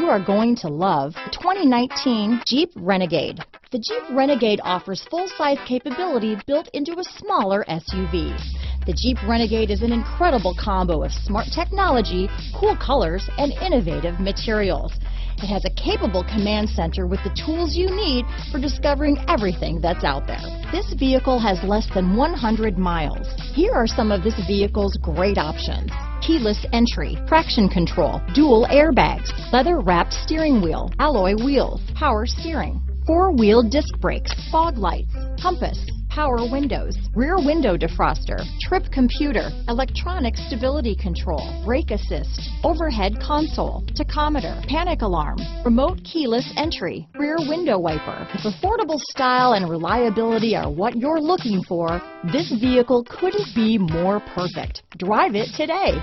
are going to love the 2019 Jeep Renegade. The Jeep Renegade offers full-size capability built into a smaller SUV. The Jeep Renegade is an incredible combo of smart technology, cool colors, and innovative materials. It has a capable command center with the tools you need for discovering everything that's out there. This vehicle has less than 100 miles. Here are some of this vehicle's great options: keyless entry, traction control, dual airbags, leather-wrapped steering wheel, alloy wheels, power steering, four-wheel disc brakes, fog lights, compass, power windows, rear window defroster, trip computer, electronic stability control, brake assist, overhead console, tachometer, panic alarm, remote keyless entry, rear window wiper. If affordable style and reliability are what you're looking for, this vehicle couldn't be more perfect. Drive it today.